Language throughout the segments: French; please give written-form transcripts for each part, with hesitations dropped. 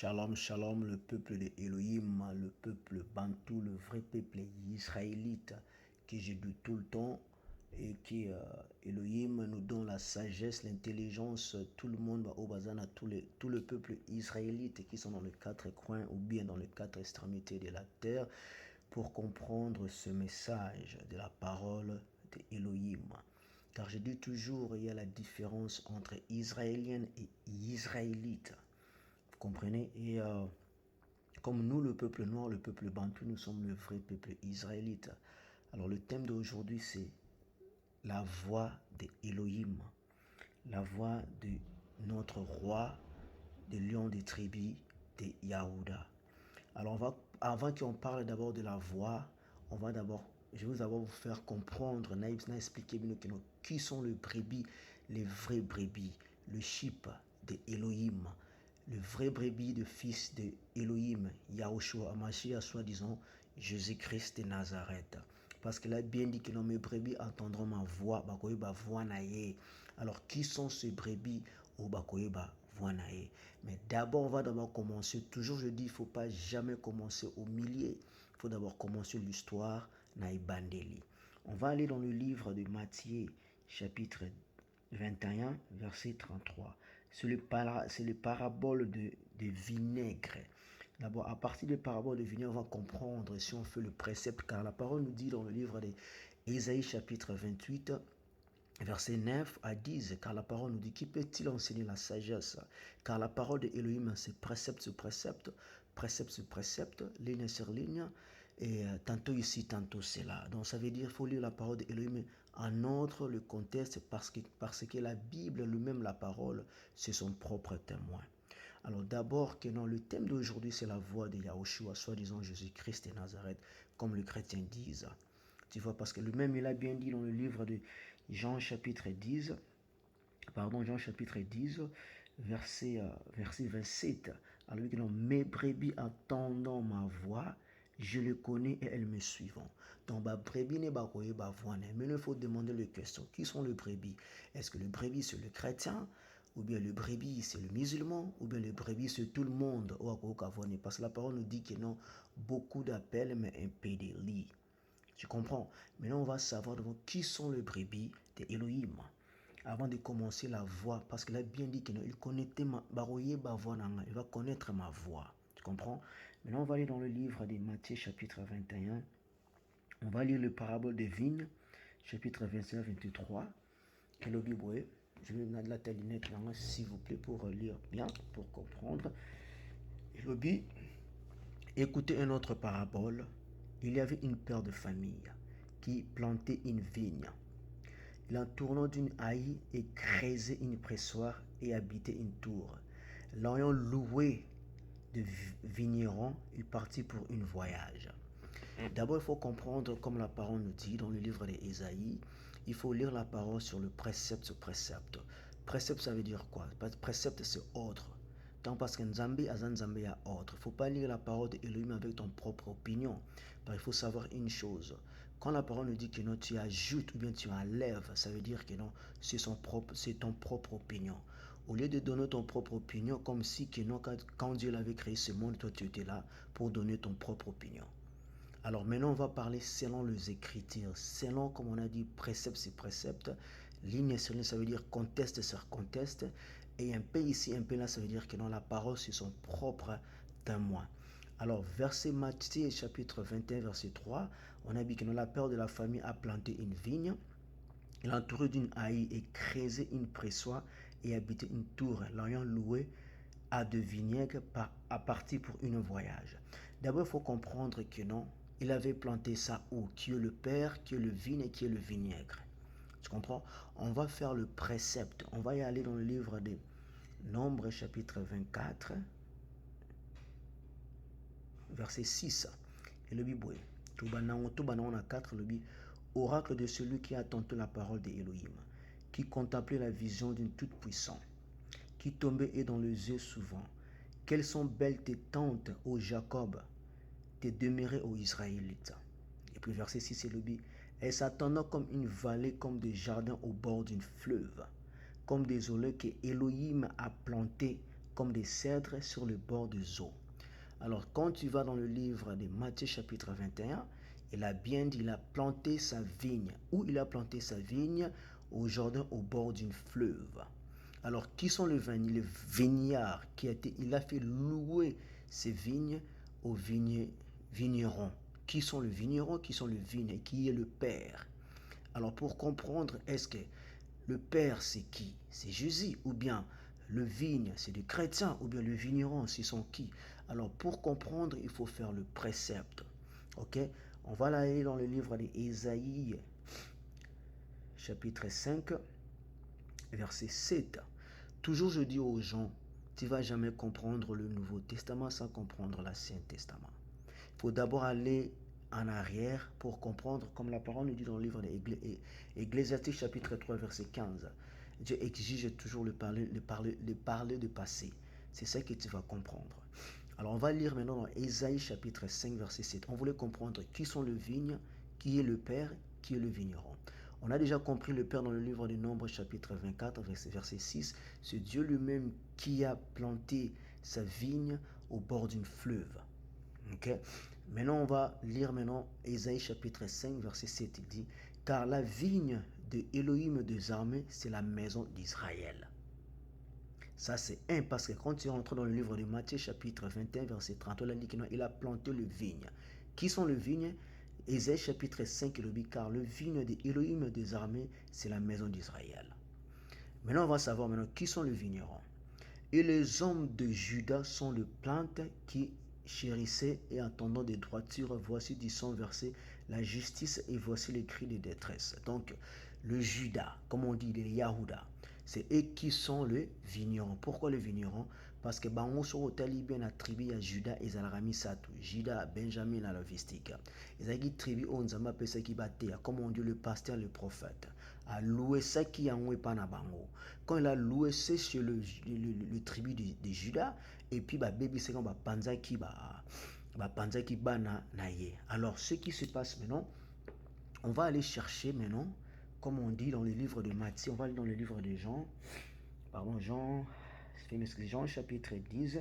Shalom, shalom, le peuple de Elohim, le peuple bantou, le vrai peuple israélite que j'ai de tout le temps et qui Elohim nous donne la sagesse, l'intelligence, tout le monde au bazar, tout le peuple israélite qui sont dans les quatre coins ou bien dans les quatre extrémités de la terre pour comprendre ce message de la parole de Elohim. Car je dis toujours, il y a la différence entre israélienne et israélite. Vous comprenez? Et comme nous, le peuple noir, le peuple bantou, nous sommes le vrai peuple israélite. Alors le thème d'aujourd'hui, c'est la voix de Elohim, la voix de notre roi, de lion des tribus, de Yahuda. Alors avant qu'on parle d'abord de la voix, je vais d'abord vous faire comprendre, expliquer qui sont les vrais brebis, le sheep de Elohim, le vrai brebis de fils de Elohim, Yahushua Hamashiach, soi-disant Jésus-Christ de Nazareth. Parce qu'il a bien dit que mes brebis entendront ma voix, alors qui sont ces brebis au Bakoyeba voix naïe? Mais d'abord, on va d'abord commencer. Toujours, je dis, il ne faut pas jamais commencer au milieu. Il faut d'abord commencer l'histoire naïbandeli. On va aller dans le livre de Matthieu, chapitre 21, verset 33. C'est les paraboles de vinaigre. D'abord, à partir des paraboles de vinaigre, on va comprendre si on fait le précepte, car la parole nous dit dans le livre d'Ésaïe, chapitre 28, Verset 9 à 10, car la parole nous dit, qui peut-il enseigner la sagesse? Car la parole de Elohim, c'est précepte sur précepte, précepte sur précepte, ligne sur ligne, et tantôt ici, tantôt c'est là. Donc ça veut dire qu'il faut lire la parole de Elohim en autre le contexte, parce que la Bible, elle-même, la parole, c'est son propre témoin. Alors d'abord, le thème d'aujourd'hui, c'est la voix de Yahushua, soi-disant Jésus-Christ de Nazareth, comme les chrétiens disent. Tu vois, parce que lui-même, il a bien dit dans le livre de Jean chapitre 10, verset 27. Alors, mes brebis entendant ma voix, je le connais et elles me suivront. Donc, brebis n'est pas quoi, mais il faut demander les questions. Qui sont les brebis? Est-ce que le brebis c'est le chrétien? Ou bien le brebis c'est le musulman? Ou bien le brebis c'est tout le monde? Parce que la parole nous dit que non, beaucoup d'appels, mais un peu de lits. Tu comprends? Maintenant, on va savoir qui sont les brebis de Elohim. Avant de commencer la voix, parce qu'il a bien dit qu'il va connaître ma voix. Tu comprends? Maintenant, on va aller dans le livre de Matthieu, chapitre 21. On va lire le parabole des vignes, chapitre 21-23. Je vais mettre la talinette s'il vous plaît, pour lire bien, pour comprendre. Elobi, écoutez une autre parabole. Il y avait une père de famille qui plantait une vigne. Il en tournant d'une haie et creusait une pressoir et habitait une tour. L'ayant loué de vigneron, il partit pour un voyage. D'abord, il faut comprendre, comme la parole nous dit dans le livre d'Ésaïe, il faut lire la parole sur le précepte sur précepte. Précepte, ça veut dire quoi? Précepte, c'est ordre. Donc, parce que Nzambi a ordre. Il ne faut pas lire la parole de Elohim avec ton propre opinion. Il faut savoir une chose. Quand la parole nous dit que non, tu ajoutes ou bien tu enlèves, ça veut dire que non, c'est ton propre opinion. Au lieu de donner ton propre opinion, comme si que non, quand Dieu l'avait créé ce monde, toi tu étais là pour donner ton propre opinion. Alors maintenant, on va parler selon les Écritures, selon, comme on a dit, précepte sur précepte, ligne sur ligne, ça veut dire contexte sur contexte, et un peu ici, un peu là, ça veut dire que dans la parole, c'est son propre témoin. Alors, verset Matthieu, chapitre 21, verset 3, on a dit que dans la peur de la famille a planté une vigne, il a entouré d'une haie et creusé une pressoir et habité une tour, l'ayant loué à de vinaigre à partir pour un voyage. D'abord, il faut comprendre que non, il avait planté ça où? Qui est le père, qui est le vigne et qui est le vinaigre. Tu comprends? On va faire le précepte. On va y aller dans le livre des Nombres, chapitre 24, verset 6. Et le Bible, tout on a 4, le Bible, oracle de celui qui a attendu la parole d'Elohim, qui contemplait la vision d'une toute-puissante, qui tombait et dans les yeux souvent. Quelles sont belles tes tentes, ô Jacob, tes demeurées, ô Israélites. Et puis verset 6, c'est le dit, elle s'attendant comme une vallée, comme des jardins au bord d'une fleuve, comme des olives que Elohim a plantés comme des cèdres sur le bord des eaux. Alors, quand tu vas dans le livre de Matthieu chapitre 21, il a bien dit, il a planté sa vigne. Où il a planté sa vigne? Au Jourdain, au bord d'une fleuve. Alors, qui sont les vignerards il a fait louer ses vignes aux vignerons. Qui sont les vignerons? Qui sont les vignes? Et qui est le Père? Alors, pour comprendre, est-ce que le Père, c'est qui? C'est Jésus. Ou bien le vigne, c'est des chrétiens. Ou bien le vigneron, c'est sont qui? Alors, pour comprendre, il faut faire le précepte. Ok? On va aller dans le livre d'Ésaïe, chapitre 5, verset 7. Toujours je dis aux gens, tu ne vas jamais comprendre le Nouveau Testament sans comprendre l'Ancien Testament. Il faut d'abord aller en arrière pour comprendre, comme la parole nous dit dans le livre d'Ecclésiastique chapitre 3, verset 15. Dieu exige toujours le parler de passé. C'est ça que tu vas comprendre. Alors on va lire maintenant dans Ésaïe chapitre 5, verset 7. On voulait comprendre qui sont les vignes, qui est le Père, qui est le vigneron. On a déjà compris le Père dans le livre des Nombres, chapitre 24, verset 6. C'est Dieu lui-même qui a planté sa vigne au bord d'une fleuve. Okay? Maintenant, on va lire Ésaïe chapitre 5, verset 7. Il dit, « Car la vigne de Elohim des armées, c'est la maison d'Israël. » Ça, c'est parce que quand tu rentres dans le livre de Matthieu, chapitre 21, verset 30, on a dit qu'il a planté le vigne. Qui sont les vignes? Ésaïe chapitre 5, il dit, car le vigne de Elohim des armées, c'est la maison d'Israël. Maintenant, on va savoir qui sont les vignerons. Et les hommes de Juda sont les plantes qui chérissaient et entendant des droitures. Voici dit son verset, la justice et voici les cris de détresse. Donc, le Juda, comme on dit, les Yahuda, c'est eux qui sont les vignerons. Pourquoi les vignerons? Parce que bango so otali bien attribué à Juda et Zalrami Satou, Juda, Benjamin à la Vistika. Ils ont dit tribu onzama pesa qui battait, comme on dit le pasteur, le prophète, a loué ça qui a oué pas na bango. Quand il a loué c'est sur le tribu de Juda, et puis bah baby c'est quand bah panza qui bana naye. Alors ce qui se passe maintenant, on va aller chercher maintenant, comme on dit dans le livre de Matthieu, on va aller dans le livre de Jean, Jean chapitre 10,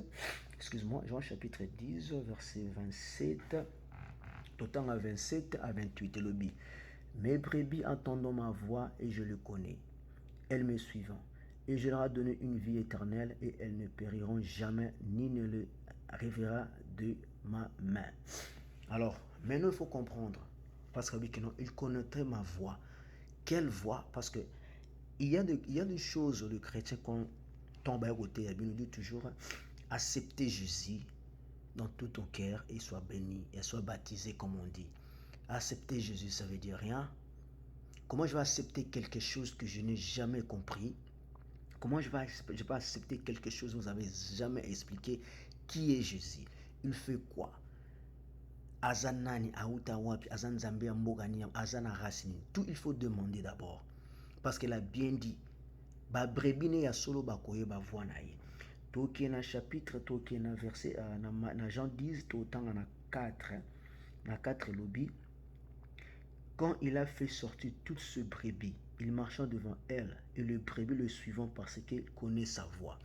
Jean chapitre 10, verset 27, autant à 27 à 28, le dit, mes brebis entendent ma voix et je le connais, elles me suivent, et je leur ai donné une vie éternelle et elles ne périront jamais, ni ne le arrivera de ma main. Alors, maintenant il faut comprendre, parce que il connaîtrait ma voix. Quelle voix? Parce que il y a des choses, le chrétien, qu'on tombe à côté, il nous dit toujours, accepter Jésus dans tout ton cœur et sois béni, et sois baptisé comme on dit. Accepter Jésus, ça veut dire rien. Comment je vais accepter quelque chose que je n'ai jamais compris? Comment je vais accepter quelque chose que vous n'avez jamais expliqué? Qui est Jésus? Il fait quoi? Azanani, Aoutawapi, Azan Zambia, Mbogani, Azana Racine. Tout il faut demander d'abord. Parce qu'elle a bien dit, ba brebine ya solo ba koye ba voix na ye. Toki na chapitre, toki na verset, na Jean 10, autant na 4 lobby. Quand il a fait sortir toute ce brebis, il marchant devant elle et le brebis le suivant parce qu'il connaît sa voix.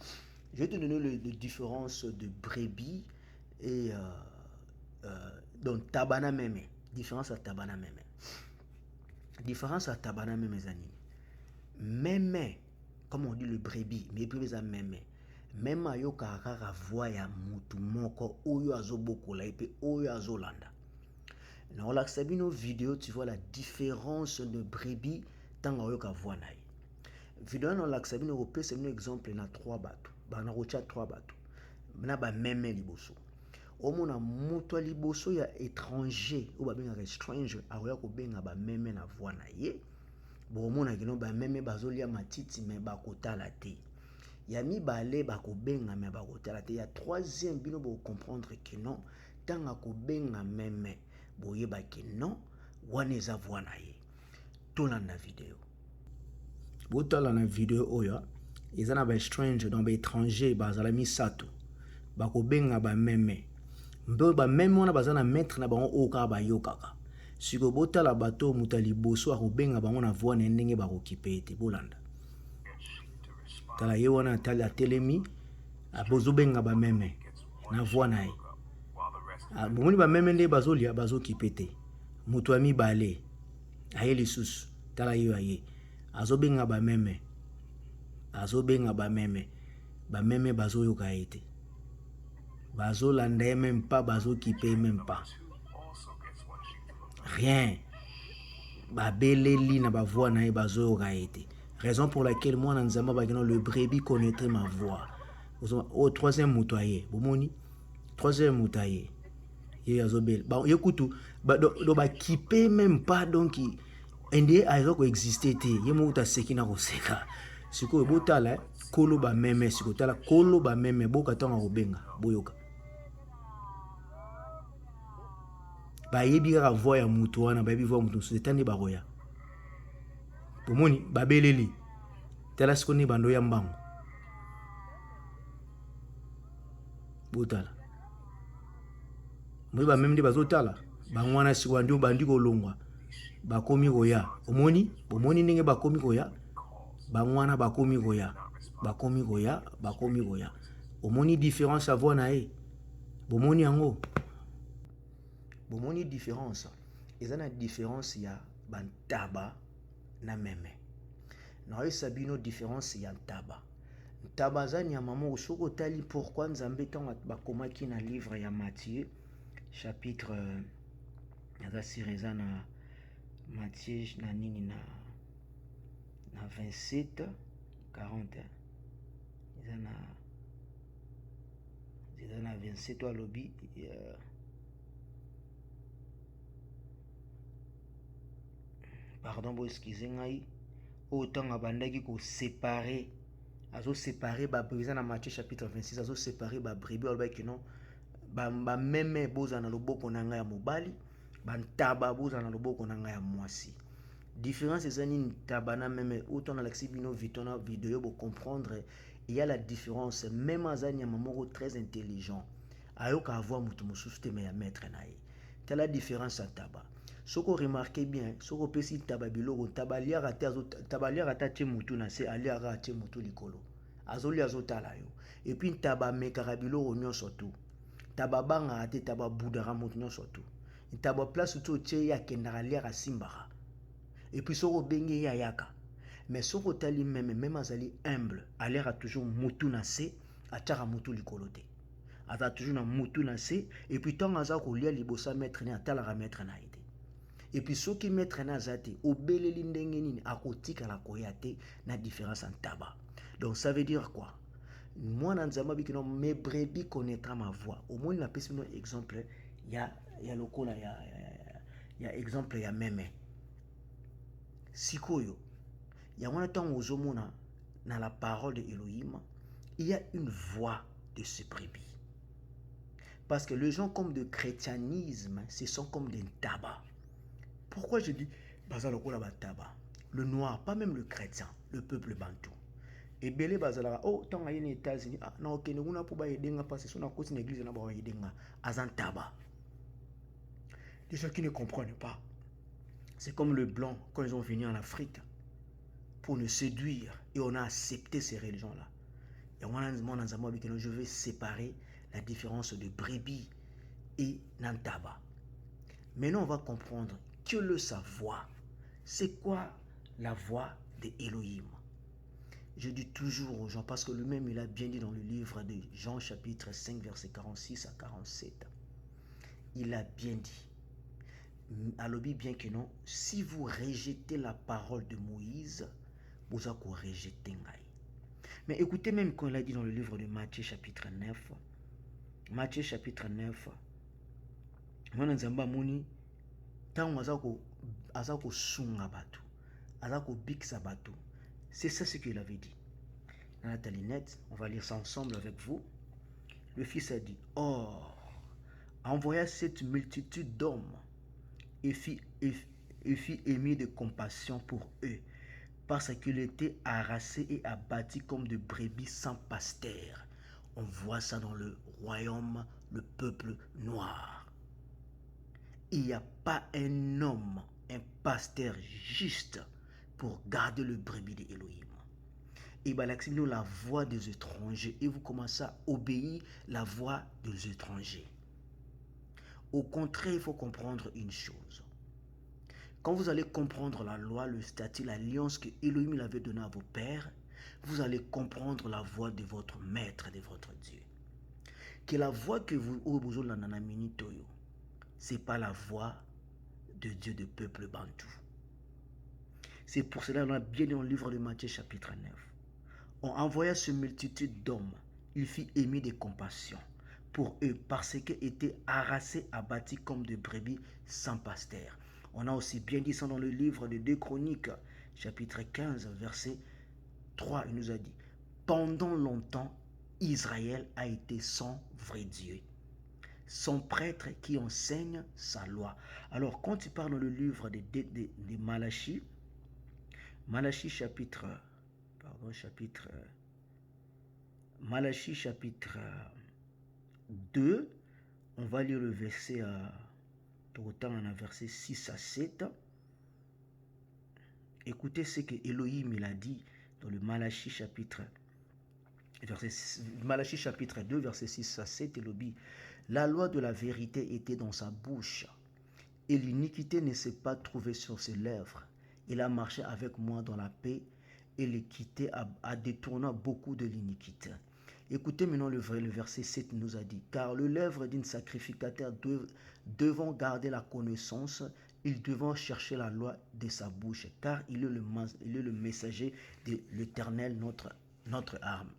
Je vais te donner les différences de brebis et donc tabana meme. Différence à tabana meme. Différence à tabana meme mes amis. Meme, comme on dit le brebis, mais brebis à meme. Même ayo karara voix ya mutu moko oyo azoboko la epe oyo azolanda. Dans la sabino vidéo, tu vois la différence de brebis tant ayo ka voix na. Vidéo dans la sabino européen, c'est un exemple na 3 bateaux. Ba na rocha 3 bateaux. Na ba meme liboso. Omona mutu liboso ya étranger ou ba benga stranger ayo ko benga ba meme na voix na ye. Bon omona kino ba meme bazolia matiti me ba kotala te. Ya mibale bakobenga me bakotala te. Ya troisième bino bo comprendre que non tanga ko benga meme boyeba que non wana eza voix na ye. Tolanda vidéo. Botala na vidéo oyo eza na ba stranger donc ba étranger bazala misato bakobenga ba meme. Mbe ba meme wana bazana maître na bango oka ba yokaka. Siko botala bato mutali boso akobenga bango na voix na ndenge bakokipe ete bolanda. Tala ye wana tala telemi bozobenga bameme na voix na ye. Bomoni bameme nde bazolia bazokipe te. Moto ya mibale aye lisusu tala yo aye azobenga bameme, azobenga bameme, bameme bazoyoka ye te, bazolanda ye même pas, bazokipe ye même pas, rien. Babeleli na bavoix na ye bazoyoka ye te. Raison pour laquelle moi, Nzamba Bagino, le brebis connaîtrait ma voix. Au troisième moutaillé, bomoni, troisième moutaillé. Il y a Zobel. Bah, écoute, bah, qui paye même pas, donc, il y a existé, il y a mouta sekina koseka. Si ko botala, kolo ba meme, si ko tala, kolo ba meme, boka tanga obenga, boyoka. Bah, yebi ka voix ya mutu wana, bah, yebi voix mutu, c'est tani baroya. Bomoni, babeleli. Tala sikoni bando ya mbango. Botala. Moi ba même ndi bazotala. Bangwana sikwandio bandi kolongwa. Bakomi koya. Omoni, bomoni ndenge bakomi koya. Bangwana bakomi koya. Bakomi koya, bakomi koya. Omoni différence à voir na e. Bomoni yango. Bomoni différence. Eza na différence ya bantaba na meme. Na sabino différence ya ntaba. Ntaba za nyama mo soko tali pourquoi Nzambe tant bakomaki na livre ya Matthieu chapitre yaza sireza na Matthieu na nini na 27 40 eza na 27 alobi pardon bo excusez ngai autant abandaki ko séparer azo séparer ba brebis na Matthieu chapitre 26 azo séparer ba brebis alobaki non ba meme boza na loboko na ngai ya mobali ba ntaba boza na loboko na ngai ya mwasi. Différence ezani ntaba na meme autant na l'axi bino vitona vidéo pour comprendre il y a la différence même azani ya mamoko très intelligent ayoka avoir mutu mususu te me ya maître na ye. Telle la différence à taba. Ce qu'on remarque bien, ce qu'on peut si tababiloko tabaliara te mutu na se aliara te mutu likolo. Azoli azotala yo. Et puis taba mekarabiloko nyonso tu. Taba banga ate taba budara mutu nyonso tu. Taba place tu tie ya kendara liara simbara. Et puis ce qu'on bengi ya yaka. Mais ce qu'on tali même azali humble, aliara toujours mutu na se, atara mutu likolo te. Aza toujours na mutu na se, et puis tant aza ko lia libosa maître ne atala maître na ite. Et puis ceux qui mettent na zate obeleli ndenge nini akotika la koyate na différence en tabac. Donc ça veut dire quoi? Moi na nzamba bikino mes brebis connaîtra ma voix. Au moins na pesi no exemple ya lokola ya exemple ya meme. Sikoyo ya wana tango ozomona na la parole de Elohim, il y a une voix de ce brebis. Parce que les gens comme de chrétianisme, ce sont comme des tabacs. Pourquoi je dis bazalokola bataba? Le noir, pas même le chrétien, le peuple bantou. Et belé bazalara, oh, tant à les États-Unis, ah non, ok, nous n'avons pas aidé parce que si on a continué l'église, on n'a pas aidé azan tabac. Les gens qui ne comprennent pas, c'est comme le blanc quand ils ont venu en Afrique pour nous séduire et on a accepté ces religions-là. Et moi, je vais séparer la différence de brebis et nantaba. Maintenant, on va comprendre que le savoir, c'est quoi la voix de Elohim. Je dis toujours aux gens, parce que lui-même, il a bien dit dans le livre de Jean chapitre 5, verset 46 à 47. Il a bien dit, alobi bien que non, si vous rejetez la parole de Moïse, vous allez rejeter ngai. Mais écoutez même quand il a dit dans le livre de Matthieu chapitre 9, Matthieu chapitre 9, mwana nzamba moni tango azako sunga batu, azako biksa batu. C'est ça ce qu'il avait dit. Dans la talinette, on va lire ça ensemble avec vous. Le fils a dit, or, envoya cette multitude d'hommes et fit émis de compassion pour eux, parce qu'il était harassé et abattu comme de brebis sans pasteur. On voit ça dans le royaume, le peuple noir. Il n'y a pas un homme, un pasteur juste pour garder le brebis de Elohim. et bien nous la voix des étrangers et vous commencez à obéir la voix des étrangers. Au contraire, il faut comprendre une chose. Quand vous allez comprendre la loi, le statut, l'alliance que Elohim avait donnée à vos pères, vous allez comprendre la voix de votre maître, de votre Dieu. Que la voix que vous avez, ce n'est pas la voix de Dieu de peuple bantou. C'est pour cela qu'on a bien dans le livre de Matthieu chapitre 9. On envoya ce multitude d'hommes. Il fit émis de compassion pour eux parce qu'ils étaient harassés, abattus comme des brebis sans pasteur. On a aussi bien dit ça dans le livre de 2 Chroniques, chapitre 15, verset 3. Il nous a dit, pendant longtemps, Israël a été son vrai Dieu, son prêtre qui enseigne sa loi. Alors, quand tu parles dans le livre de Malachie, Malachie chapitre 2, on va lire le verset, pour autant on a verset 6 à 7. Écoutez ce que Elohim il a dit dans le Malachie chapitre 2, verset 6 à 7. Il dit, la loi de la vérité était dans sa bouche, et l'iniquité ne s'est pas trouvée sur ses lèvres. Il a marché avec moi dans la paix, et l'équité a détourné beaucoup de l'iniquité. Écoutez maintenant le verset 7 nous a dit, car le lèvre d'un sacrificateur devant garder la connaissance, ils devront chercher la loi de sa bouche, car il est le messager de l'Éternel, notre arme,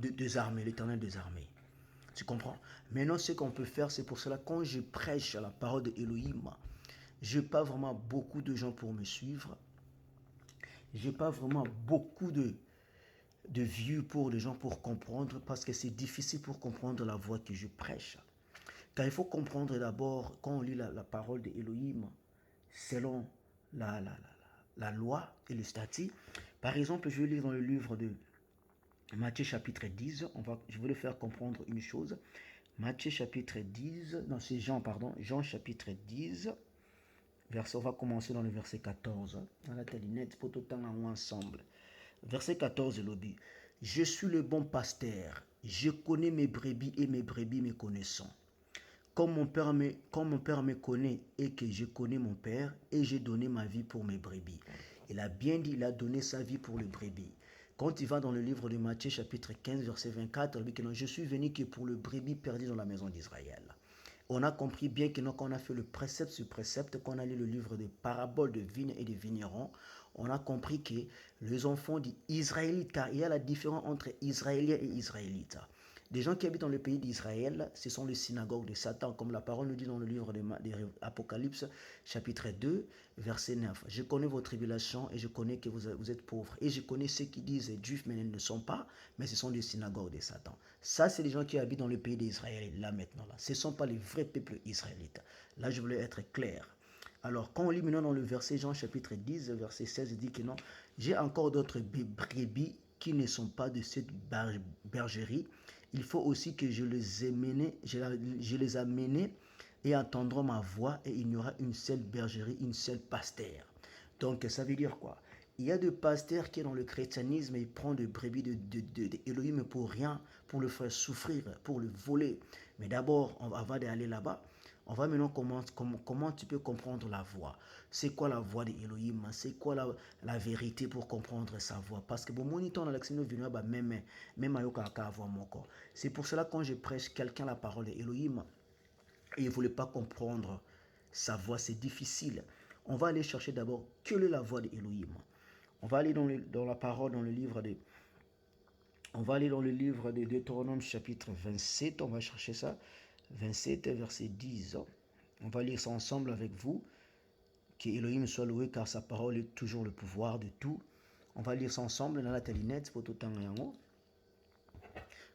des armées, l'Éternel des armées. Tu comprends? Maintenant, ce qu'on peut faire, c'est pour cela, quand je prêche la parole de Elohim, je n'ai pas vraiment beaucoup de gens pour me suivre. Je n'ai pas vraiment beaucoup de vues pour les gens pour comprendre, parce que c'est difficile pour comprendre la voix que je prêche. Car il faut comprendre d'abord, quand on lit la parole de Elohim, selon la loi et le statut. Par exemple, je vais lire dans le livre de Matthieu chapitre 10, je vais le faire comprendre une chose. Matthieu chapitre 10, non c'est Jean, pardon, Jean chapitre 10, on va commencer dans le verset 14. Dans la télinette, pour tout le temps ensemble. Verset 14, il dit, je suis le bon pasteur, je connais mes brebis et mes brebis me connaissent. Comme mon père me connaît et que je connais mon père, et j'ai donné ma vie pour mes brebis. Il a bien dit, il a donné sa vie pour les brebis. Quand il va dans le livre de Matthieu chapitre 15 verset 24, il dit que non, je suis venu que pour le brebis perdu dans la maison d'Israël. On a compris bien que quand on a fait le précepte sur précepte, quand on a lu le livre des paraboles de vignes et de vignerons, on a compris que les enfants d'Israélites, car il y a la différence entre Israéliens et Israélites. Des gens qui habitent dans le pays d'Israël, ce sont les synagogues de Satan, comme la parole nous dit dans le livre de l'Apocalypse, chapitre 2, verset 9. Je connais vos tribulations et je connais que vous êtes pauvres. Et je connais ceux qui disent juifs, mais ils ne sont pas, mais ce sont les synagogues de Satan. Ça, c'est les gens qui habitent dans le pays d'Israël, là maintenant. Là. Ce ne sont pas les vrais peuples israélites. Là, je voulais être clair. Alors, quand on lit maintenant dans le verset Jean chapitre 10, verset 16, il dit que non, j'ai encore d'autres brebis qui ne sont pas de cette bergerie. Il faut aussi que je les amène et entendront ma voix, et il y aura une seule bergerie, une seule pasteur. Donc, ça veut dire quoi? Il y a des pasteurs qui, dans le christianisme, ils prennent des brebis d'Elohim pour rien, pour le faire souffrir, pour le voler. Mais d'abord, avant d'aller là-bas, on va maintenant comment tu peux comprendre la voix. C'est quoi la voix d'Elohim? C'est quoi la vérité pour comprendre sa voix? Parce que bon, mon temps dans l'action venu même à avoir mon corps. C'est pour cela quand je prêche quelqu'un la parole d'Elohim et il ne voulait pas comprendre sa voix, c'est difficile. On va aller chercher d'abord quelle est la voix d'Elohim. On va aller dans la parole, dans le livre de... On va aller dans le livre de Deutéronome chapitre 27, on va chercher ça. 27, verset 10. On va lire ça ensemble avec vous. Que Elohim soit loué car sa parole est toujours le pouvoir de tout. On va lire ça ensemble dans la télinette pour tout temps et en haut.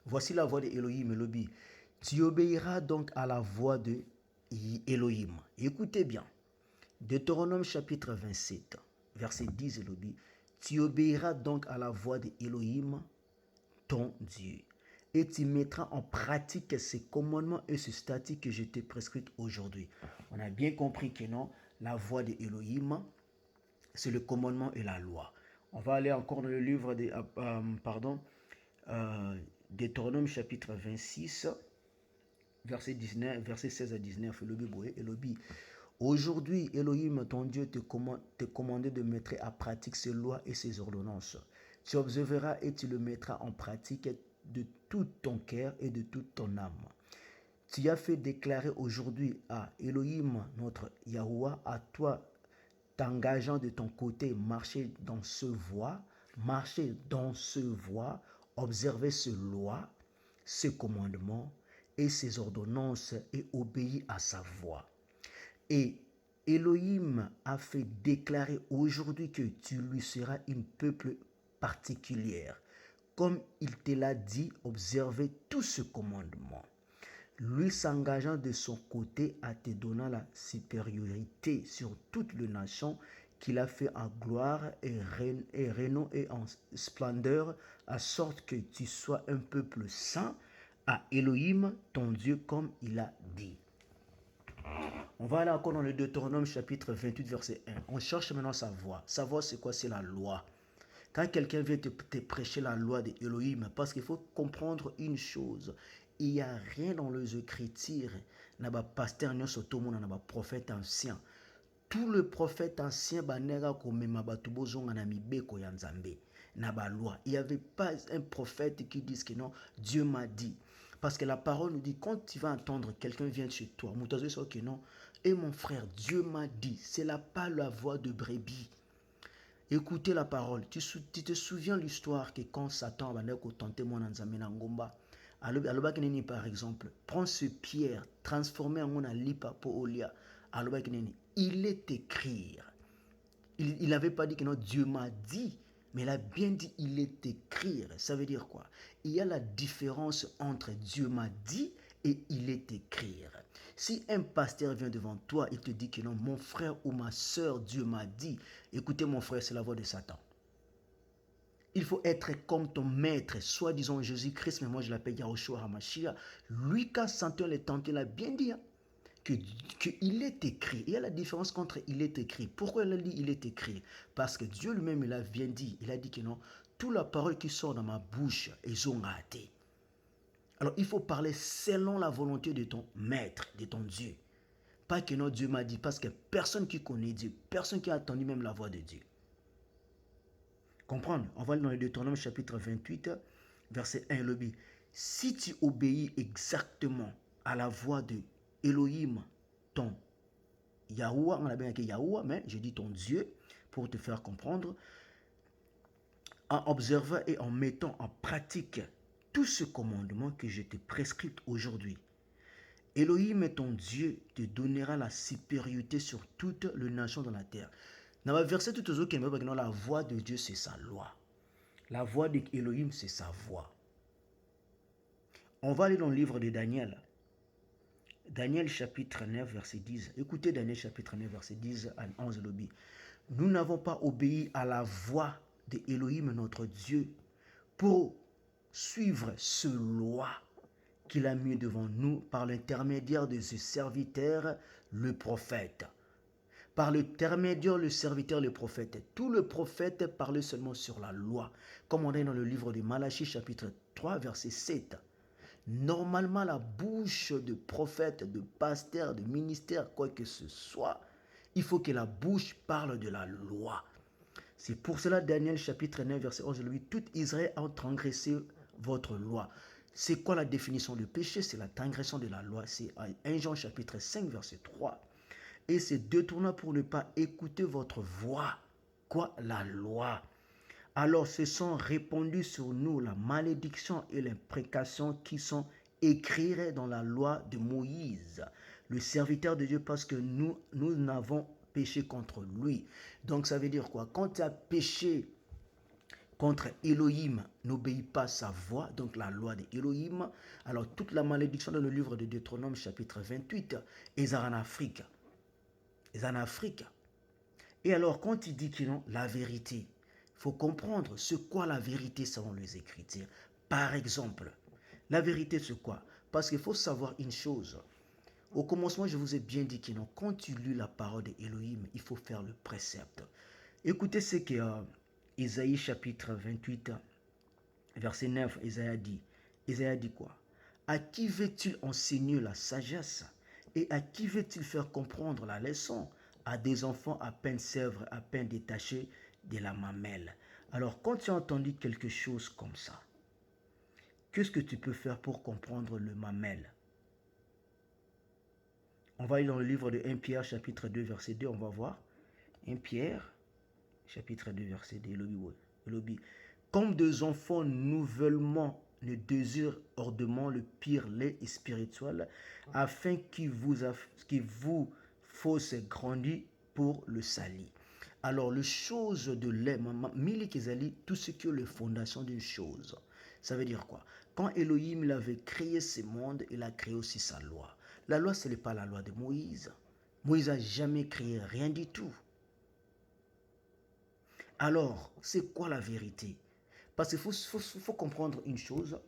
Voici la voix de Elohim, Elohim. Tu obéiras donc à la voix de Elohim. Écoutez bien. Deutéronome chapitre 27, verset 10, Elohim. Tu obéiras donc à la voix de Elohim, ton Dieu. Et tu mettras en pratique ces commandements et ces statuts que je t'ai prescrits aujourd'hui. On a bien compris que non, la voix de Elohim, c'est le commandement et la loi. On va aller encore dans le livre de Deutéronome chapitre 26, verset 19, verset 16 à 19. Aujourd'hui, Elohim, ton Dieu, te commandé de mettre à pratique ses lois et ses ordonnances. Tu observeras et tu le mettras en pratique de tout ton cœur et de toute ton âme. Tu as fait déclarer aujourd'hui à Elohim, notre Yahuwah, à toi, t'engageant de ton côté, marcher dans ce voie, observer ce loi, ce commandement et ses ordonnances et obéir à sa voix. Et Elohim a fait déclarer aujourd'hui que tu lui seras une peuple particulière. Comme il te l'a dit, observez tout ce commandement. Lui s'engageant de son côté à te donner la supériorité sur toutes les nations qu'il a fait en gloire et renom et en splendeur, à sorte que tu sois un peuple saint à Elohim, ton Dieu, comme il a dit. On va aller encore dans le Deutéronome chapitre 28 verset 1. On cherche maintenant sa voix. Sa voix c'est quoi? C'est la loi. Quand quelqu'un vient te prêcher la loi de Elohim, parce qu'il faut comprendre une chose, il n'y a rien dans les Écritures, n'a pas pasteur, n'a pas prophète ancien. Tout le prophète ancien, il n'y avait pas un prophète qui dise que non, Dieu m'a dit. Parce que la parole nous dit, quand tu vas entendre quelqu'un vient chez toi, que non, et mon frère, Dieu m'a dit, c'est là pas la voix de brebis. Écoutez la parole. Tu te souviens l'histoire que quand Satan a tenté mon Nzambe na ngomba, par exemple, prends ce pierre, transformé en mon lipa pour olia. Il est écrit. Il n'avait pas dit que non, Dieu m'a dit, mais il a bien dit il est écrit. Ça veut dire quoi? Il y a la différence entre Dieu m'a dit et il est écrit. Si un pasteur vient devant toi et te dit que non, mon frère ou ma soeur, Dieu m'a dit, écoutez mon frère, c'est la voix de Satan. Il faut être comme ton maître, soit disons Jésus-Christ, mais moi je l'appelle Yahushua HaMashiach. Lui, quand Satan les tenté, il a bien dit qu'il est écrit. Il y a la différence entre il est écrit. Pourquoi il a dit il est écrit? Parce que Dieu lui-même, il a bien dit. Il a dit que non, toute la parole qui sort dans ma bouche, ils ont raté. Alors, il faut parler selon la volonté de ton maître, de ton Dieu. Pas que non, Dieu m'a dit, parce que personne qui connaît Dieu, personne qui a entendu même la voix de Dieu. Comprendre? On va aller dans le Deutéronome chapitre 28, verset 1, le B. Si tu obéis exactement à la voix de Elohim, ton Yahuwah, on a bien écrit Yahuwah, mais je dis ton Dieu, pour te faire comprendre, en observant et en mettant en pratique tout ce commandement que je te prescris aujourd'hui. Elohim, ton Dieu, te donnera la supériorité sur toutes les nations de la terre. Dans le verset tout autres, la voix de Dieu, c'est sa loi. La voix d'Elohim, c'est sa voix. On va aller dans le livre de Daniel. Daniel chapitre 9, verset 10. Écoutez Daniel chapitre 9, verset 10 à 11. Nous n'avons pas obéi à la voix d'Elohim, notre Dieu, pour suivre ce loi qu'il a mis devant nous par l'intermédiaire de ce serviteur, le prophète. Par l'intermédiaire, le serviteur, le prophète. Tout le prophète parlait seulement sur la loi. Comme on est dans le livre de Malachie, chapitre 3, verset 7. Normalement, la bouche de prophète, de pasteur, de ministère, quoi que ce soit, il faut que la bouche parle de la loi. C'est pour cela, Daniel, chapitre 9, verset 11, lui, tout Israël a transgressé votre loi. C'est quoi la définition du péché? C'est la transgression de la loi. C'est 1 Jean chapitre 5, verset 3. Et c'est détournant pour ne pas écouter votre voix. Quoi? La loi. Alors se sont répandus sur nous la malédiction et l'imprécation qui sont écrites dans la loi de Moïse, le serviteur de Dieu, parce que nous n'avons péché contre lui. Donc ça veut dire quoi? Quand tu as péché contre Elohim, n'obéis pas sa voix, donc la loi d'Elohim. Alors toute la malédiction dans le livre de Deutéronome chapitre 28 est en Afrique. Est en Afrique. Et alors quand il dit qu'il non, la vérité, il faut comprendre ce qu'est la vérité selon les Écritures. Par exemple, la vérité c'est quoi? Parce qu'il faut savoir une chose. Au commencement, je vous ai bien dit que non, quand tu lis la parole d'Elohim, il faut faire le précepte. Écoutez ce que Ésaïe chapitre 28, verset 9, Ésaïe dit quoi? À qui veut-il enseigner la sagesse? Et à qui veut-il faire comprendre la leçon? À des enfants à peine sèvres, à peine détachés de la mamelle. Alors, quand tu as entendu quelque chose comme ça, qu'est-ce que tu peux faire pour comprendre le mamelle? On va aller dans le livre de 1 Pierre, chapitre 2, verset 2, on va voir. 1 Pierre, chapitre 2, verset 2. Comme deux enfants nouvellement ne désirent hardiment le pire lait spirituel, afin qu'il vous fasse grandir pour le salut. Alors, les choses de lait, tout ce qui est la fondation d'une chose. Ça veut dire quoi? Quand Elohim avait créé ce monde, il a créé aussi sa loi. La loi, ce n'est pas la loi de Moïse. Moïse n'a jamais créé rien du tout. Alors, c'est quoi la vérité? Parce qu'il faut comprendre une chose.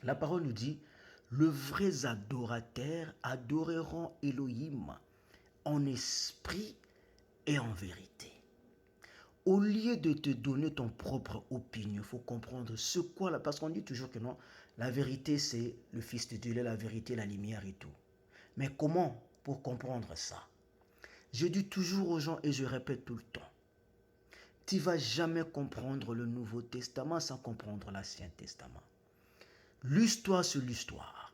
La parole nous dit, les vrais adorateurs adoreront Elohim en esprit et en vérité. Au lieu de te donner ton propre opinion, il faut comprendre ce quoi là. Parce qu'on dit toujours que non, la vérité c'est le Fils de Dieu, la vérité, la lumière et tout. Mais comment pour comprendre ça? Je dis toujours aux gens et je répète tout le temps. Tu ne vas jamais comprendre le Nouveau Testament sans comprendre l'Ancien Testament. L'histoire, c'est l'histoire.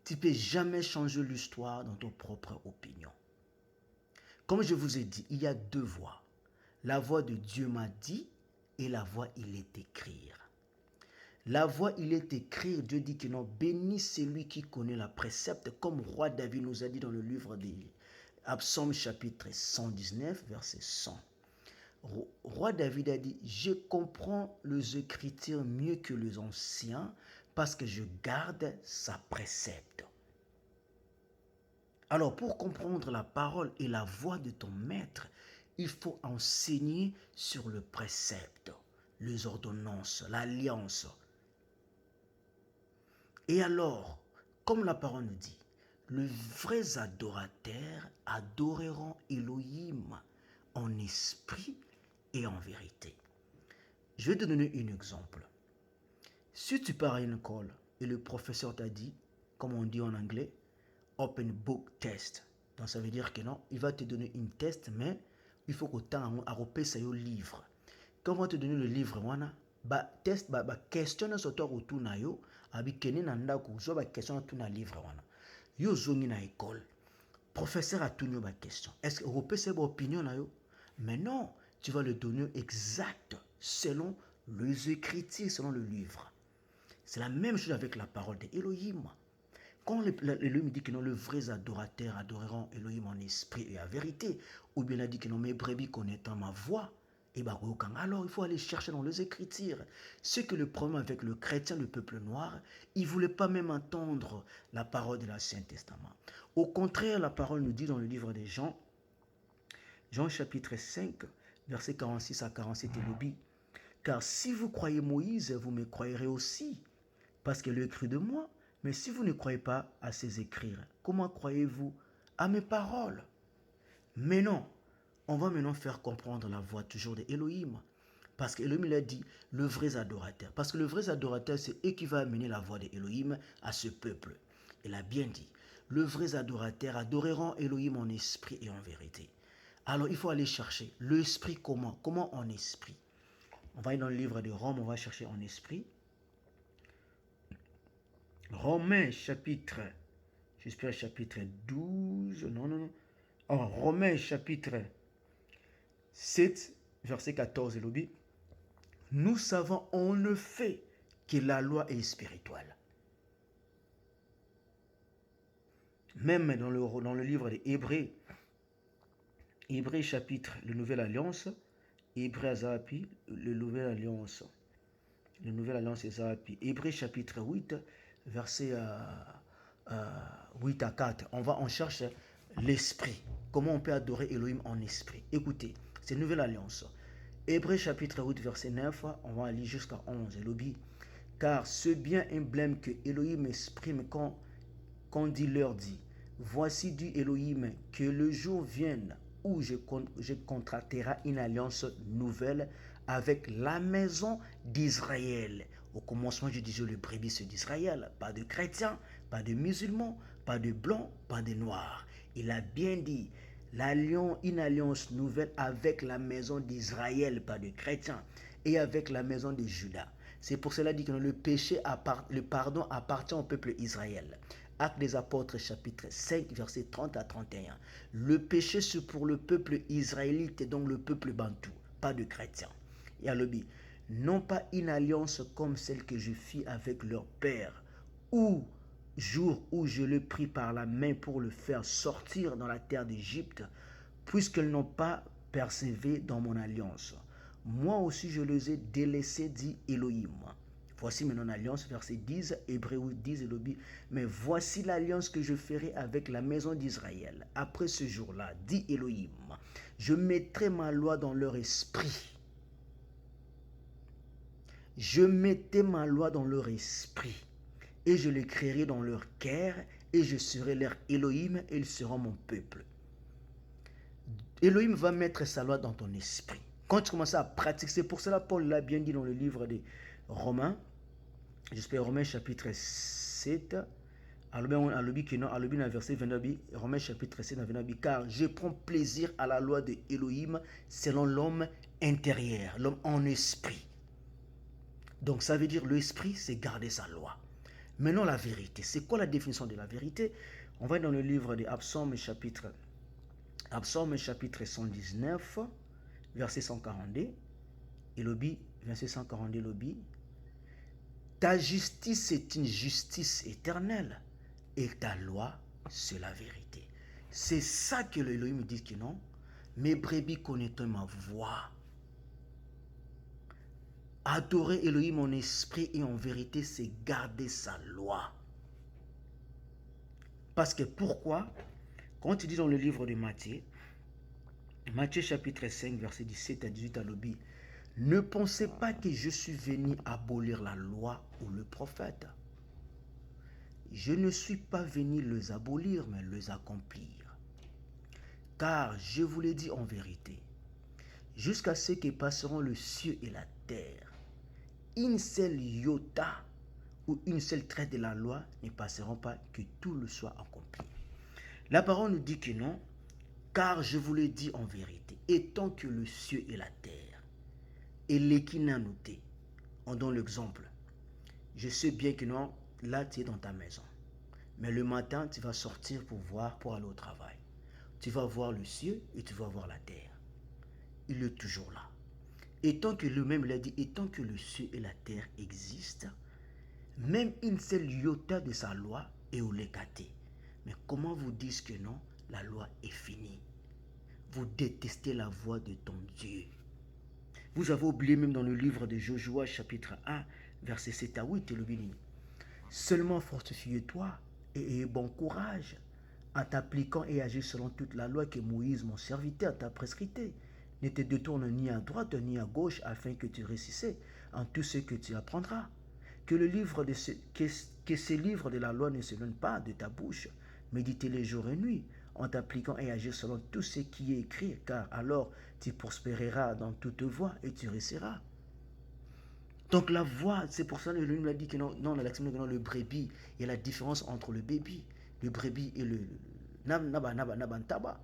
Tu ne peux jamais changer l'histoire dans ton propre opinion. Comme je vous ai dit, il y a deux voies. La voix de Dieu m'a dit et la voix il est écrire. La voix il est écrire, Dieu dit que non, béni celui qui connaît la précepte, comme roi David nous a dit dans le livre de Psaume chapitre 119, verset 100. Roi David a dit, je comprends les Écritures mieux que les anciens parce que je garde sa précepte. Alors pour comprendre la parole et la voix de ton maître, il faut enseigner sur le précepte, les ordonnances, l'alliance. Et alors, comme la parole nous dit, les vrais adorateurs adoreront Elohim en esprit et en vérité. Je vais te donner un exemple. Si tu pars à une école et le professeur t'a dit, comme on dit en anglais, open book test. Donc ça veut dire que non, il va te donner une test, mais il faut que tu aies un livre. Quand on va te donner le livre, ba test, ba question sur toi autour na yo, abi kene na ndako, so ba question sur na livre wana. Yo zongi na école. Professeur a tenu ba question. Est-ce que repère c'est ba opinion na yo? Mais non, tu vas le donner exact selon les Écritures, selon le livre. C'est la même chose avec la parole d'Elohim. Quand Elohim dit que non, les vrais adorateurs adoreront Elohim en esprit et en vérité, ou bien il a dit que non, mes brebis connaissant ma voix, et alors il faut aller chercher dans les Écritures. Ce que le problème avec le chrétien, le peuple noir, il ne voulait pas même entendre la parole de l'Ancien Testament. Au contraire, la parole nous dit dans le livre des Jean, Jean chapitre 5, versets 46 à 47, il nous dit, car si vous croyez Moïse, vous me croirez aussi, parce qu'il a écrit de moi. Mais si vous ne croyez pas à ses écrits, comment croyez-vous à mes paroles? Mais non, on va maintenant faire comprendre la voix toujours de Elohim. Parce qu'Elohim il a dit le vrai adorateur. Parce que le vrai adorateur, c'est eux qui va amener la voix de Elohim à ce peuple. Il a bien dit, le vrai adorateur adoreront Elohim en esprit et en vérité. Alors il faut aller chercher l'esprit comment? Comment en esprit? On va aller dans le livre de Rome, on va chercher en esprit. Romains chapitre, j'espère chapitre 12, non. Oh, Romains chapitre 7, verset 14, il dit, nous savons en effet que la loi est spirituelle. Même dans le livre des Hébreux, Hébreux chapitre, le Nouvelle Alliance, Hébreux Azapi, le Nouvelle Alliance Azapi, Hébreux chapitre 8, verset 8 à 4, on cherche l'esprit. Comment on peut adorer Elohim en esprit? Écoutez, c'est une nouvelle alliance. Hébreux chapitre 8, verset 9, on va aller jusqu'à 11. Elohim, car c'est bien un blême que Elohim exprime quand il leur dit, voici du Elohim que le jour vienne où je contracterai une alliance nouvelle avec la maison d'Israël. Au commencement, je disais le brebis c'est d'Israël, pas de chrétiens, pas de musulmans, pas de blancs, pas de noirs. Il a bien dit, une alliance nouvelle avec la maison d'Israël, pas de chrétiens, et avec la maison de Juda. C'est pour cela dit que le pardon appartient au peuple Israël. Actes des Apôtres, chapitre 5, versets 30 à 31. Le péché, c'est pour le peuple israélite, et donc le peuple bantou, pas de chrétiens. Et à l'objet, non pas une alliance comme celle que je fis avec leur père, ou jour où je le pris par la main pour le faire sortir dans la terre d'Égypte, puisqu'ils n'ont pas persévé dans mon alliance. Moi aussi je les ai délaissés, dit Elohim. Voici maintenant l'alliance, verset 10, Hébreux 10, Elohim. Mais voici l'alliance que je ferai avec la maison d'Israël. Après ce jour-là, dit Elohim, je mettrai ma loi dans leur esprit. Je mettrai ma loi dans leur esprit, et je l'écrirai dans leur cœur, et je serai leur Elohim, et ils seront mon peuple. Elohim va mettre sa loi dans ton esprit. Quand tu commences à pratiquer, c'est pour cela Paul l'a bien dit dans le livre des Romains, j'espère Romains chapitre 7, Romains verset 29, Romains chapitre 7, car je prends plaisir à la loi de Elohim selon l'homme intérieur, l'homme en esprit. Donc ça veut dire l'esprit, c'est garder sa loi. Maintenant la vérité, c'est quoi la définition de la vérité? On va dans le livre des Psaumes chapitre 119, verset 142, et l'obi, verset 142, l'obi. Ta justice est une justice éternelle, et ta loi, c'est la vérité. C'est ça que l'Elohim dit que non. Mes brebis connaîtront ma voix. Adorer Elohim en esprit et en vérité, c'est garder sa loi. Parce que pourquoi? Quand tu dis dans le livre de Matthieu, Matthieu chapitre 5, verset 17 à 18 à l'obi, ne pensez pas que je suis venu abolir la loi ou le prophète. Je ne suis pas venu les abolir, mais les accomplir. Car je vous l'ai dit en vérité, jusqu'à ce que passeront le ciel et la terre, une seule iota ou une seule traite de la loi ne passeront pas, que tout le soit accompli. La parole nous dit que non, car je vous l'ai dit en vérité, étant que le ciel et la terre et l'équinanouté en donne l'exemple. Je sais bien que non, là tu es dans ta maison, mais le matin tu vas sortir pour aller au travail. Tu vas voir le ciel et tu vas voir la terre. Il est toujours là. Étant que lui-même l'a dit, étant que le ciel et la terre existent, même une seule iota de sa loi est au lécaté. Mais comment vous dites que non, la loi est finie? Vous détestez la voix de ton Dieu. Vous avez oublié même dans le livre de Joshua chapitre 1, verset 7 à 8, le béni. Seulement fortifie-toi et aie bon courage en t'appliquant et agir selon toute la loi que Moïse, mon serviteur, t'a prescrite. Ne te détourne ni à droite ni à gauche afin que tu réussisses en tout ce que tu apprendras. Que ces livres de la loi ne se viennent pas de ta bouche. Médite-les jour et nuit en t'appliquant et agir selon tout ce qui est écrit, car alors tu prospéreras dans toute voie et tu réussiras. Donc la voix, c'est pour ça que l'Élohim a dit que non, le brebis, il y a la différence entre le bébé, le brebis et le nabantaba.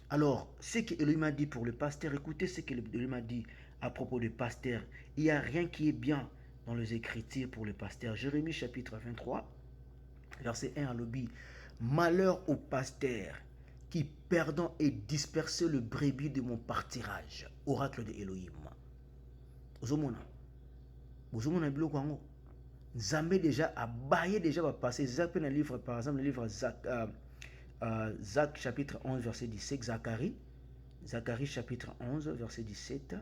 Alors, ce que Elohim a dit pour le pasteur, écoutez ce que Elohim a dit à propos du pasteur. Il n'y a rien qui est bien dans les Écritures pour le pasteur. Jérémie chapitre 23, verset 1 à l'obi. Malheur au pasteur qui perdant et dispersant le brebis de mon pâturage. Oracle de Elohim. Vous avez biloko yango. Nzambe déjà a baillé déjà va passer. Zach dans le livre, par exemple, le livre Zach chapitre 11 verset 17, Zacharie chapitre 11 verset 17,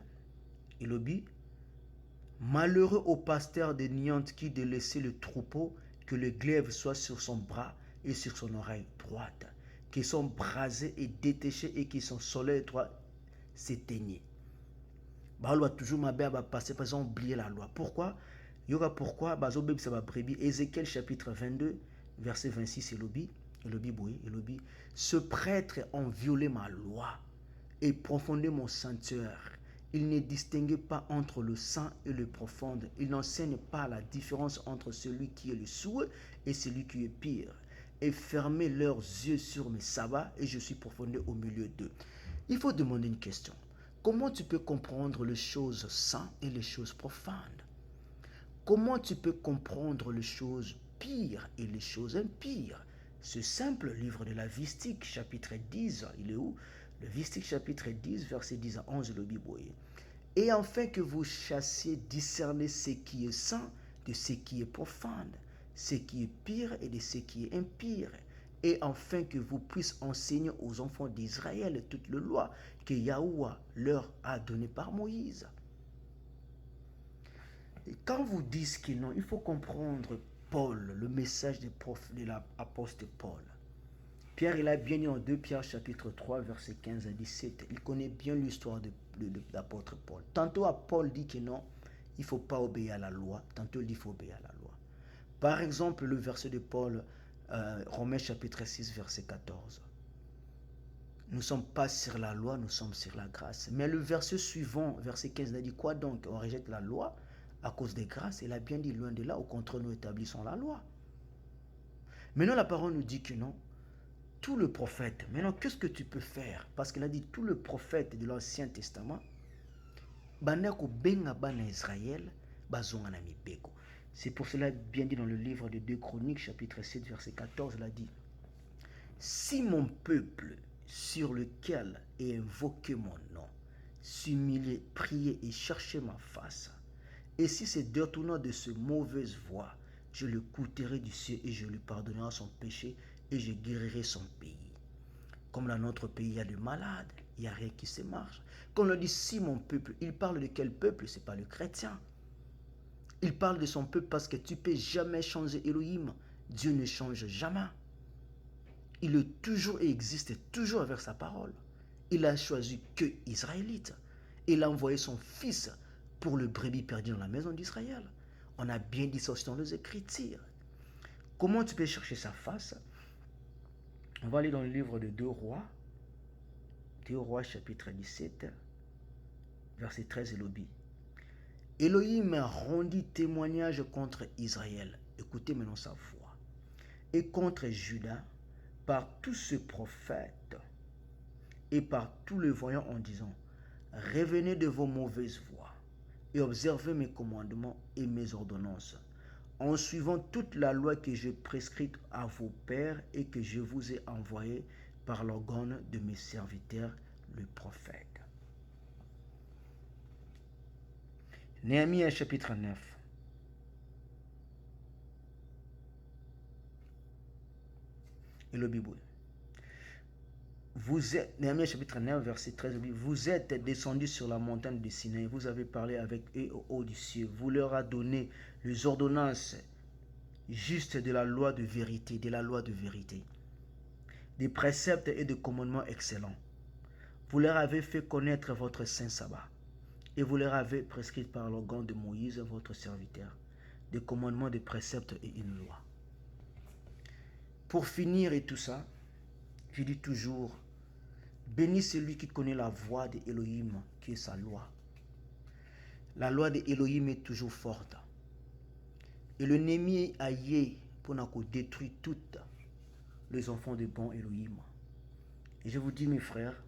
il dit, malheureux au pasteur de Niante qui de laisser le troupeau, que le glaive soit sur son bras et sur son oreille droite, qui sont brasés et détachés et qui sont soleil droit s'éteigner. Bah loi toujours ma belle va passer parce qu'ils ont oublié la loi. Pourquoi? Yoga pourquoi? Bah zobeb ça va brebis. Ézéchiel chapitre 22 verset 26 et lobby. Ce prêtre ont violé ma loi et profondé mon sanctuaire Il ne distinguait pas entre le saint et le profond. Il n'enseigne pas la différence entre celui qui est le souhait et celui qui est pire. Et fermez leurs yeux sur mes sabbats et je suis profondé au milieu d'eux. Il faut demander une question. Comment tu peux comprendre les choses saintes et les choses profanes? Comment tu peux comprendre les choses pires et les choses impires? Ce simple livre de la Vistique, chapitre 10, il est où? Le Vistique, chapitre 10, verset 10 à 11, le Bible. Et afin que vous chassiez discerner ce qui est saint de ce qui est profane, ce qui est pire et de ce qui est impire, et afin que vous puissiez enseigner aux enfants d'Israël toute la loi que Yahweh leur a donnée par Moïse. Et quand vous dites que non, il faut comprendre Paul, le message de l'apôtre Paul. Pierre, il a bien dit en 2 Pierre chapitre 3, verset 15 à 17, il connaît bien l'histoire de l'apôtre Paul. Tantôt Paul dit que non, il ne faut pas obéir à la loi, tantôt il dit qu'il faut obéir à la loi. Par exemple, le verset de Paul, Romains chapitre 6, verset 14. Nous ne sommes pas sur la loi, nous sommes sur la grâce. Mais le verset suivant, verset 15, il a dit quoi donc? On rejette la loi à cause des grâces. Il a bien dit loin de là, au contraire, nous établissons la loi. Maintenant, la parole nous dit que non. Tout le prophète, maintenant qu'est-ce que tu peux faire? Parce qu'il a dit tout le prophète de l'Ancien Testament, c'est pour cela bien dit dans le livre de 2 Chroniques, chapitre 7, verset 14, il a dit, si mon peuple sur lequel est invoqué mon nom s'humilier, prier et chercher ma face, et si se détournant de ce mauvaise voie, je le coûterai du ciel et je lui pardonnerai son péché et je guérirai son pays. Comme dans notre pays, il y a des malades, il n'y a rien qui se marche. Quand on dit si mon peuple, il parle de quel peuple? Ce n'est pas le chrétien. Il parle de son peuple parce que tu ne peux jamais changer Elohim. Dieu ne change jamais. Il est toujours et existe toujours avec sa parole. Il a choisi que Israélite. Il a envoyé son fils pour le brebis perdu dans la maison d'Israël. On a bien dit ça aussi dans les Écritures. Comment tu peux chercher sa face? On va aller dans le livre de 2 Rois. 2 Rois chapitre 17, verset 13 et l'obit. Elohim rendit témoignage contre Israël. Écoutez maintenant sa voix. Et contre Juda par tous ses prophètes et par tous les voyants en disant, revenez de vos mauvaises voies et observez mes commandements et mes ordonnances, en suivant toute la loi que j'ai prescrite à vos pères et que je vous ai envoyée par l'organe de mes serviteurs, le prophète. Néhémie chapitre 9. Et le Bible. Vous êtes, Néhémie chapitre 9, verset 13, vous êtes descendus sur la montagne de Sinaï, vous avez parlé avec eux au haut du ciel, vous leur avez donné les ordonnances justes de la loi de vérité, des préceptes et des commandements excellents. Vous leur avez fait connaître votre saint sabbat, et vous leur avez prescrit par l'organe de Moïse, votre serviteur, des commandements, des préceptes et une loi. Pour finir et tout ça, je dis toujours, bénis celui qui connaît la voie de Elohim, qui est sa loi. La loi de Elohim est toujours forte. Et l'ennemi a yé pour détruire toutes les enfants de bon Elohim. Et je vous dis, mes frères,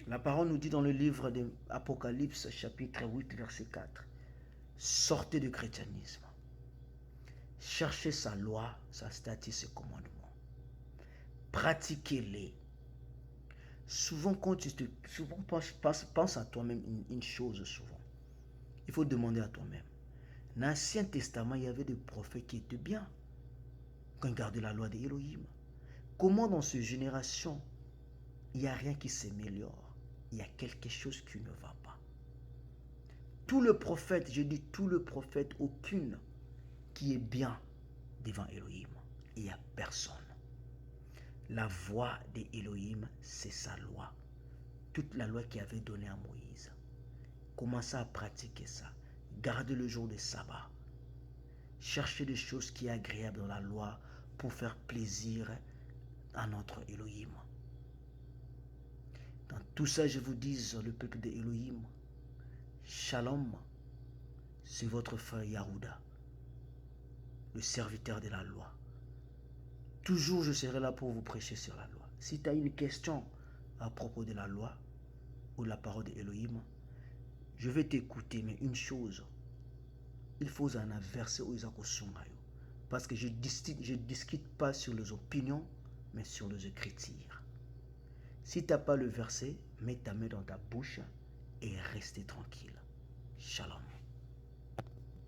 la parole nous dit dans le livre de l'Apocalypse, chapitre 8, verset 4, sortez du chrétianisme. Cherchez sa loi, sa statut, ses commandements. Pratiquez-les. Souvent, pense à toi-même une chose souvent. Il faut demander à toi-même. Dans l'Ancien Testament, il y avait des prophètes qui étaient bien, qui ont gardé la loi d'Elohim. Comment dans cette génération, il n'y a rien qui s'améliore? Il y a quelque chose qui ne va pas. Tout le prophète, je dis tout le prophète, aucune qui est bien devant Elohim. Il n'y a personne. La voix d'Elohim, c'est sa loi. Toute la loi qu'il avait donnée à Moïse. Commencez à pratiquer ça. Gardez le jour de sabbat. Cherchez des choses qui sont agréables dans la loi pour faire plaisir à notre Elohim. Dans tout ça, je vous dis, le peuple d'Élohim, Shalom, c'est votre frère Yahuda, le serviteur de la loi. Toujours, je serai là pour vous prêcher sur la loi. Si tu as une question à propos de la loi ou de la parole d'Élohim, je vais t'écouter, mais une chose, il faut en verser aux Akosungayo. Parce que je ne discute pas sur les opinions, mais sur les écritures. Si tu n'as pas le verset, mets ta main dans ta bouche et reste tranquille. Shalom.